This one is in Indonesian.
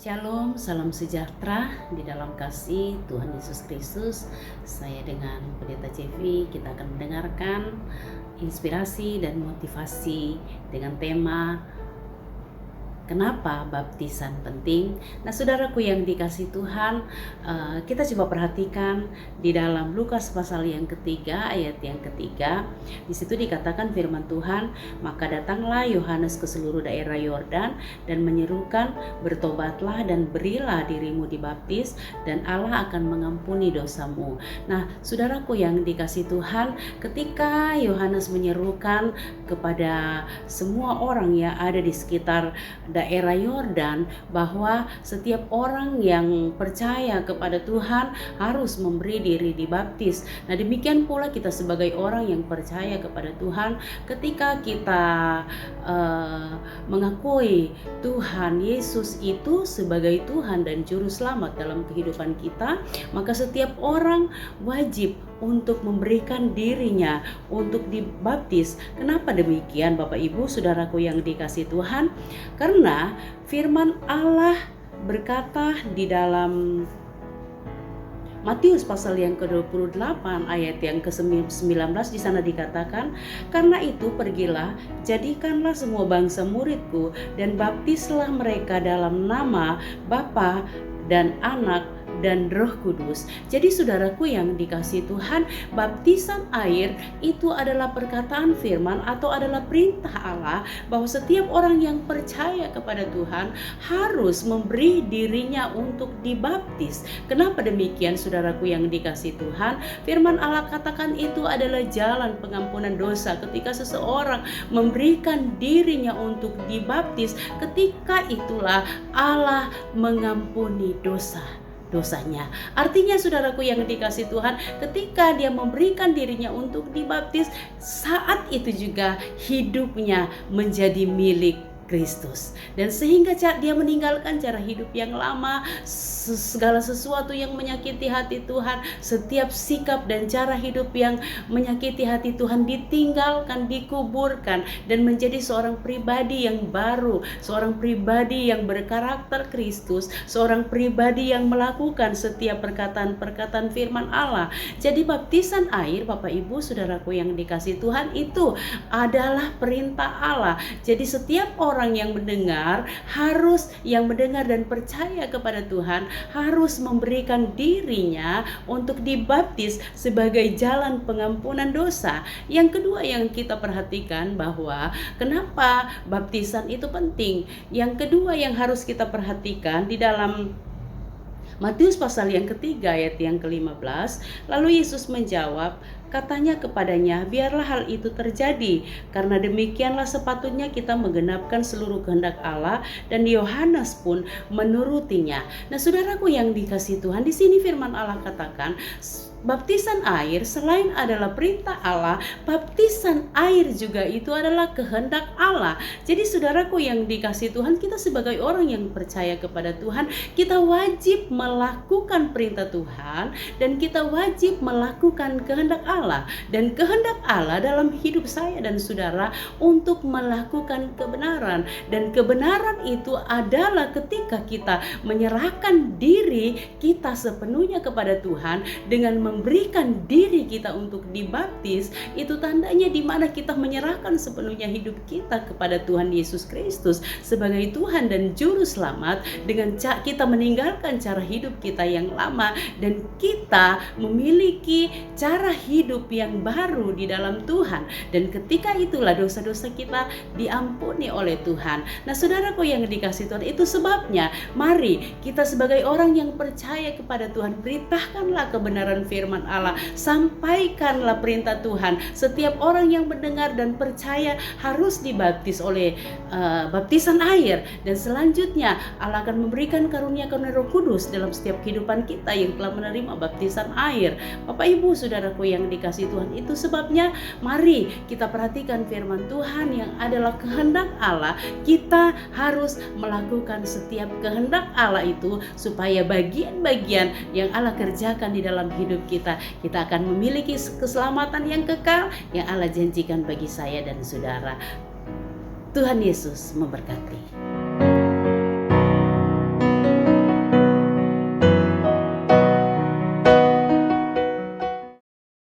Shalom, salam sejahtera di dalam kasih Tuhan Yesus Kristus. Saya dengan Pendeta Cevi, kita akan mendengarkan inspirasi dan motivasi dengan tema kenapa baptisan penting. Nah, saudaraku yang dikasih Tuhan, kita coba perhatikan di dalam Lukas pasal yang ketiga, ayat yang ketiga. Di situ dikatakan firman Tuhan, maka datanglah Yohanes ke seluruh daerah Yordan dan menyerukan, bertobatlah dan berilah dirimu dibaptis dan Allah akan mengampuni dosamu. Nah, saudaraku yang dikasih Tuhan, ketika Yohanes menyerukan kepada semua orang yang ada di sekitar daerah Yordan bahwa setiap orang yang percaya kepada Tuhan harus memberi diri dibaptis. Nah, demikian pula kita sebagai orang yang percaya kepada Tuhan, ketika kita mengakui Tuhan Yesus itu sebagai Tuhan dan Juru Selamat dalam kehidupan kita, maka setiap orang wajib untuk memberikan dirinya untuk dibaptis. Kenapa demikian, Bapak Ibu Saudaraku yang dikasih Tuhan? Karena firman Allah berkata di dalam Matius pasal yang ke-28 ayat yang ke-19 di sana dikatakan, karena itu pergilah, jadikanlah semua bangsa muridku dan baptislah mereka dalam nama Bapa dan Anak dan Roh Kudus. Jadi saudaraku yang dikasih Tuhan, baptisan air itu adalah perkataan firman atau adalah perintah Allah bahwa setiap orang yang percaya kepada Tuhan harus memberi dirinya untuk dibaptis. Kenapa demikian saudaraku yang dikasih Tuhan? Firman Allah katakan itu adalah jalan pengampunan dosa. Ketika seseorang memberikan dirinya untuk dibaptis, ketika itulah Allah mengampuni dosanya. Artinya saudaraku yang dikasih Tuhan, ketika dia memberikan dirinya untuk dibaptis, saat itu juga hidupnya menjadi milik Kristus, dan sehingga dia meninggalkan cara hidup yang lama, segala sesuatu yang menyakiti hati Tuhan, setiap sikap dan cara hidup yang menyakiti hati Tuhan ditinggalkan, dikuburkan, dan menjadi seorang pribadi yang baru, seorang pribadi yang berkarakter Kristus, seorang pribadi yang melakukan setiap perkataan-perkataan firman Allah. Jadi baptisan air, Bapak Ibu Saudaraku yang dikasih Tuhan, itu adalah perintah Allah. Jadi setiap orang yang mendengar dan percaya kepada Tuhan harus memberikan dirinya untuk dibaptis sebagai jalan pengampunan dosa. Yang kedua yang kita perhatikan bahwa kenapa baptisan itu penting. Yang kedua yang harus kita perhatikan di dalam Matius pasal yang ketiga ayat yang ke-15, lalu Yesus menjawab, katanya kepadanya, biarlah hal itu terjadi, karena demikianlah sepatutnya kita menggenapkan seluruh kehendak Allah, dan Yohanes pun menurutinya. Nah, saudaraku yang dikasih Tuhan, di sini firman Allah katakan, baptisan air selain adalah perintah Allah, baptisan air juga itu adalah kehendak Allah. Jadi saudaraku yang dikasih Tuhan, kita sebagai orang yang percaya kepada Tuhan, kita wajib melakukan perintah Tuhan dan kita wajib melakukan kehendak Allah. Dan kehendak Allah dalam hidup saya dan saudara untuk melakukan kebenaran. Dan kebenaran itu adalah ketika kita menyerahkan diri kita sepenuhnya kepada Tuhan dengan memberikan diri kita untuk dibaptis. Itu tandanya di mana kita menyerahkan sepenuhnya hidup kita kepada Tuhan Yesus Kristus sebagai Tuhan dan Juru Selamat, dengan kita meninggalkan cara hidup kita yang lama dan kita memiliki cara hidup yang baru di dalam Tuhan. Dan ketika itulah dosa-dosa kita diampuni oleh Tuhan. Nah, saudaraku yang dikasih Tuhan, itu sebabnya mari kita sebagai orang yang percaya kepada Tuhan, beritakanlah kebenaran firman Allah, sampaikanlah perintah Tuhan. Setiap orang yang mendengar dan percaya harus dibaptis oleh baptisan air, dan selanjutnya Allah akan memberikan karunia-karunia Roh Kudus dalam setiap kehidupan kita yang telah menerima baptisan air. Bapak Ibu Saudaraku yang dikasih Tuhan, itu sebabnya mari kita perhatikan firman Tuhan yang adalah kehendak Allah. Kita harus melakukan setiap kehendak Allah itu supaya bagian-bagian yang Allah kerjakan di dalam hidup kita akan memiliki keselamatan yang kekal yang Allah janjikan bagi saya dan saudara. Tuhan Yesus memberkati.